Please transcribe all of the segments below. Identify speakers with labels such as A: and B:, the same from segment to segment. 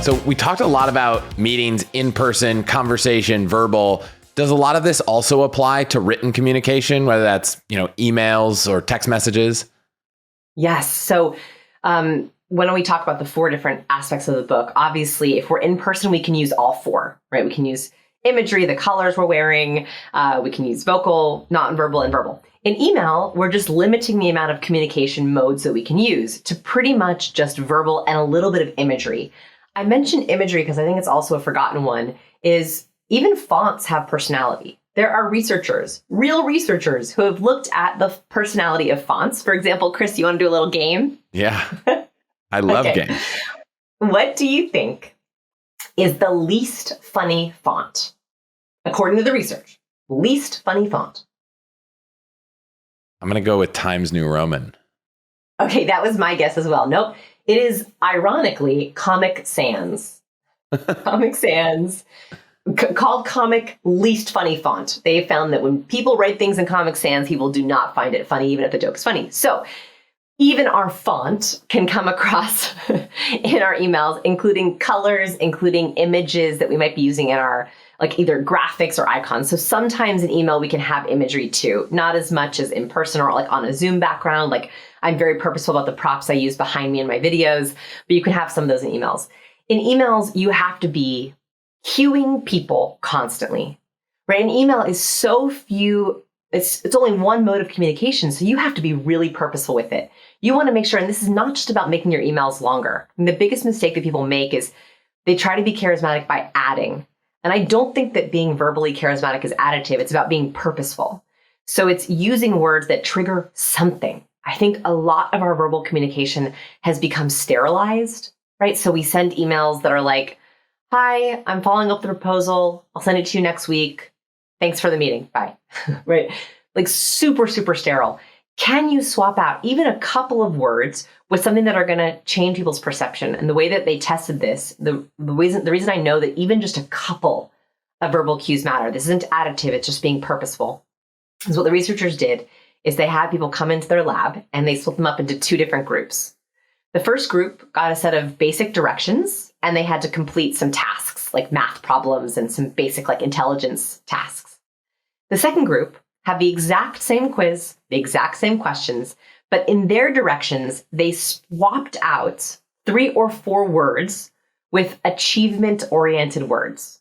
A: So we talked a lot about meetings, in-person, conversation, verbal. Does a lot of this also apply to written communication, whether that's, emails or text messages?
B: Yes. So when we talk about the 4 different aspects of the book, obviously, if we're in person, we can use all 4, right? We can use imagery, the colors we're wearing. We can use vocal, nonverbal, and verbal. In email, we're just limiting the amount of communication modes that we can use to pretty much just verbal and a little bit of imagery. I mentioned imagery because I think it's also a forgotten one, is even fonts have personality. There are researchers, real researchers, who have looked at the personality of fonts. For example, Chris, you want to do a little game?
A: Yeah, I love games.
B: What do you think is the least funny font? According to the research, least funny font.
A: I'm going to go with Times New Roman.
B: Okay, that was my guess as well. Nope. It is, ironically, Comic Sans. Comic Sans, called Comic least funny font. They found that when people write things in Comic Sans, people do not find it funny, even if the joke is funny. So even our font can come across in our emails, including colors, including images that we might be using in our either graphics or icons. So sometimes in email, we can have imagery too, not as much as in person or on a Zoom background. I'm very purposeful about the props I use behind me in my videos, but you can have some of those in emails. In emails, you have to be cueing people constantly, right? An email is so few, it's only one mode of communication. So you have to be really purposeful with it. You want to make sure, and this is not just about making your emails longer. And the biggest mistake that people make is they try to be charismatic by adding. And I don't think that being verbally charismatic is additive. It's about being purposeful. So it's using words that trigger something. I think a lot of our verbal communication has become sterilized, right? So we send emails that are like, hi, I'm following up the proposal. I'll send it to you next week. Thanks for the meeting. Bye. Right? Super, super sterile. Can you swap out even a couple of words with something that are going to change people's perception? And the way that they tested this, the reason I know that even just a couple of verbal cues matter, this isn't additive, it's just being purposeful, is what the researchers did is they had people come into their lab and they split them up into 2 different groups. The first group got a set of basic directions and they had to complete some tasks like math problems and some basic intelligence tasks. The second group had the exact same quiz, the exact same questions, but in their directions, they swapped out 3 or 4 words with achievement-oriented words.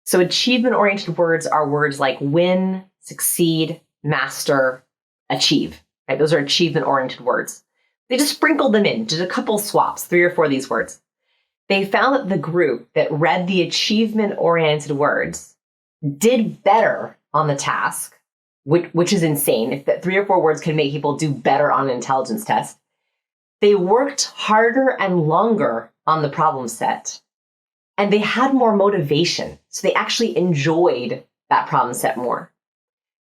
B: So achievement-oriented words are words like win, succeed, master, achieve. Right? Those are achievement-oriented words. They just sprinkled them in, did a couple swaps, 3 or 4 of these words. They found that the group that read the achievement-oriented words did better on the task, which is insane. If that 3 or 4 words can make people do better on an intelligence test, they worked harder and longer on the problem set, and they had more motivation. So they actually enjoyed that problem set more.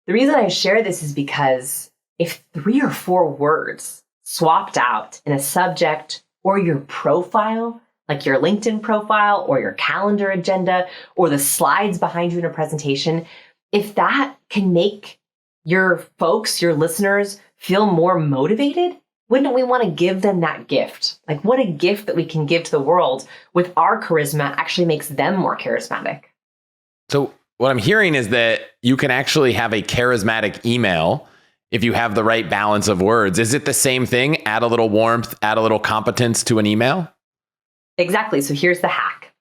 B: The reason I share this is because if 3 or 4 words swapped out in a subject or your profile, like your LinkedIn profile or your calendar agenda or the slides behind you in a presentation, if that can make your folks, your listeners, feel more motivated, wouldn't we want to give them that gift? What a gift that we can give to the world with our charisma actually makes them more charismatic.
A: So what I'm hearing is that you can actually have a charismatic email if you have the right balance of words. Is it the same thing? Add a little warmth, add a little competence to an email?
B: Exactly. So here's the hack.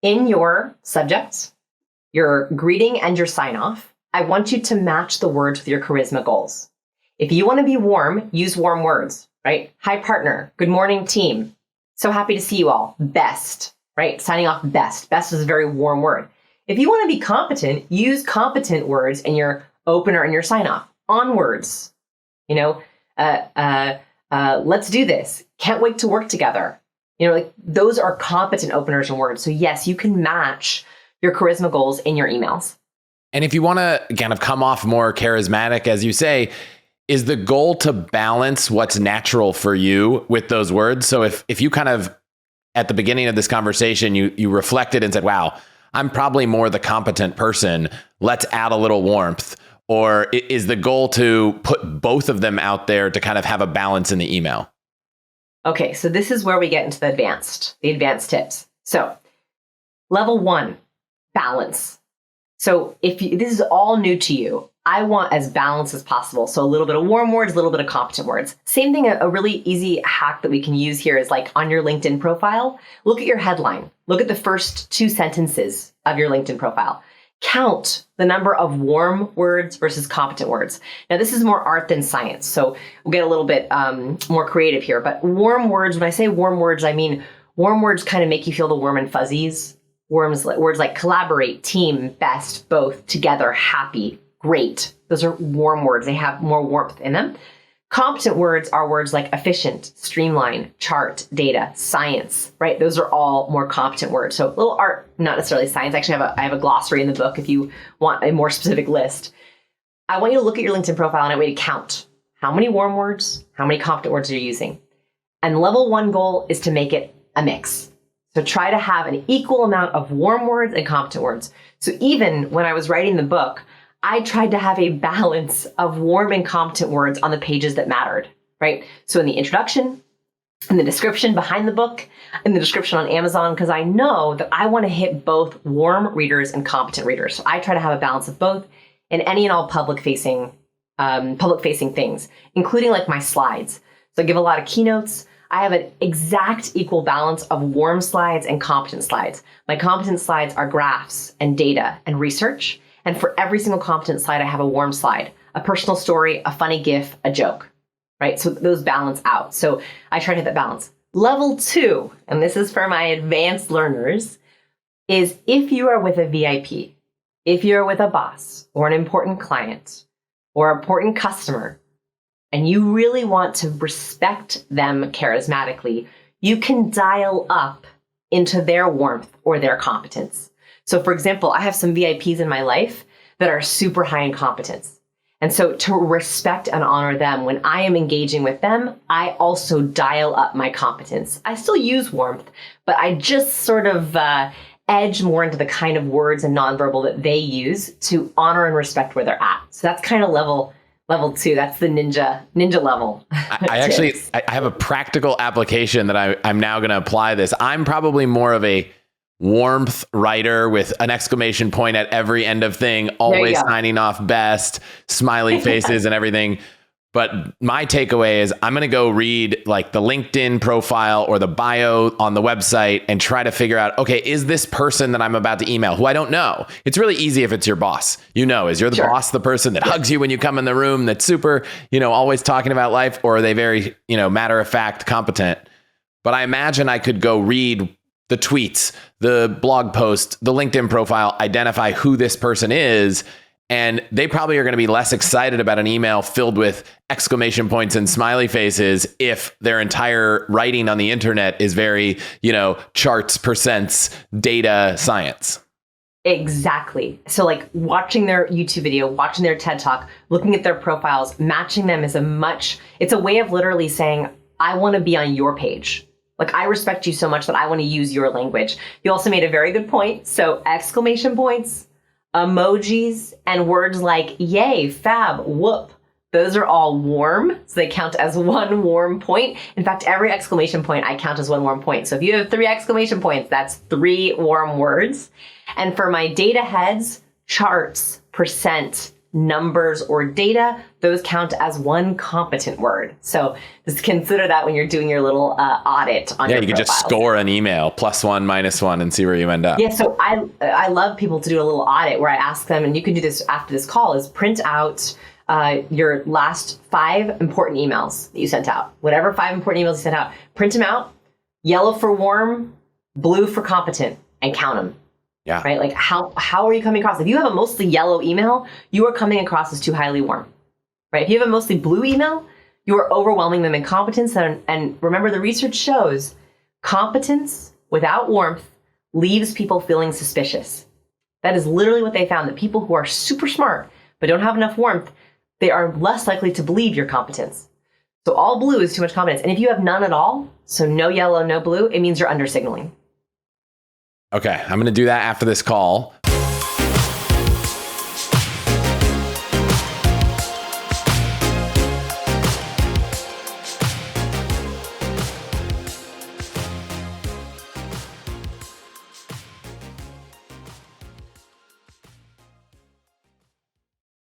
B: In your subjects, your greeting and your sign-off, I want you to match the words with your charisma goals. If you want to be warm, use warm words, right? Hi, partner. Good morning, team. So happy to see you all. Best, right? Signing off best. Best is a very warm word. If you want to be competent, use competent words in your opener and your sign-off. Onwards, let's do this. Can't wait to work together. Those are competent openers and words. So yes, you can match your charisma goals in your emails.
A: And if you want to kind of come off more charismatic, as you say, is the goal to balance what's natural for you with those words? So if you kind of, at the beginning of this conversation, you reflected and said, wow, I'm probably more the competent person, let's add a little warmth. Or is the goal to put both of them out there to kind of have a balance in the email?
B: Okay, so this is where we get into the advanced tips. So level 1, balance. So this is all new to you, I want as balanced as possible. So a little bit of warm words, a little bit of competent words. Same thing, a really easy hack that we can use here is like on your LinkedIn profile, look at your headline. Look at the first 2 sentences of your LinkedIn profile. Count the number of warm words versus competent words. Now, this is more art than science, so we'll get a little bit more creative here. But warm words, when I say warm words, I mean warm words kind of make you feel the warm and fuzzies. Words like collaborate, team, best, both, together, happy, great. Those are warm words. They have more warmth in them. Competent words are words like efficient, streamline, chart, data, science, right? Those are all more competent words. So a little art, not necessarily science. Actually, I have a glossary in the book if you want a more specific list. I want you to look at your LinkedIn profile and I want you to count how many warm words, how many competent words you're using. And level 1 goal is to make it a mix. So try to have an equal amount of warm words and competent words. So even when I was writing the book, I tried to have a balance of warm and competent words on the pages that mattered, right? So in the introduction, in the description behind the book, in the description on Amazon, because I know that I want to hit both warm readers and competent readers. So I try to have a balance of both in any and all public-facing things, including like my slides. So I give a lot of keynotes. I have an exact equal balance of warm slides and competent slides. My competent slides are graphs and data and research. And for every single competent slide, I have a warm slide, a personal story, a funny GIF, a joke, right? So those balance out. So I try to hit that balance. Level 2, and this is for my advanced learners, is if you are with a VIP, if you're with a boss or an important client or important customer, and you really want to respect them charismatically, you can dial up into their warmth or their competence. So for example, I have some VIPs in my life that are super high in competence. And so to respect and honor them, when I am engaging with them, I also dial up my competence. I still use warmth, but I just sort of edge more into the kind of words and nonverbal that they use to honor and respect where they're at. So that's kind of level 2. That's the ninja level.
A: I have a practical application that I'm now going to apply this. I'm probably more of a warmth writer with an exclamation point at every end of thing, always signing off best, smiley faces and everything. But my takeaway is I'm going to go read like the LinkedIn profile or the bio on the website and try to figure out, okay, is this person that I'm about to email who I don't know? It's really easy if it's your boss. Is you're the boss the person that hugs you when you come in the room, that's super, always talking about life, or are they very, matter of fact, competent? But I imagine I could go read the tweets, the blog post, the LinkedIn profile, identify who this person is. And they probably are going to be less excited about an email filled with exclamation points and smiley faces if their entire writing on the internet is very, charts, percents, data, science.
B: Exactly. So like watching their YouTube video, watching their TED Talk, looking at their profiles, matching them is it's a way of literally saying, I want to be on your page. Like, I respect you so much that I want to use your language. You also made a very good point. So exclamation points, emojis, and words like yay, fab, whoop. Those are all warm. So they count as one warm point. In fact, every exclamation point I count as one warm point. So if you have 3 exclamation points, that's 3 warm words. And for my data heads, charts, percent, numbers, or data, those count as one competent word. So just consider that when you're doing your little audit on your
A: you can just score an email +1, -1 and see where you end up.
B: Yeah, so I love people to do a little audit where I ask them, and you can do this after this call, is print out your last 5 important emails that you sent out. Whatever 5 important emails you sent out, print them out, yellow for warm, blue for competent, and count them.
A: Yeah.
B: Right? Like how are you coming across? If you have a mostly yellow email, you are coming across as too highly warm. Right? If you have a mostly blue email, you are overwhelming them in competence. And remember, the research shows competence without warmth leaves people feeling suspicious. That is literally what they found, that people who are super smart but don't have enough warmth, they are less likely to believe your competence. So all blue is too much competence. And if you have none at all, so no yellow, no blue, it means you're under signaling.
A: Okay, I'm going to do that after this call.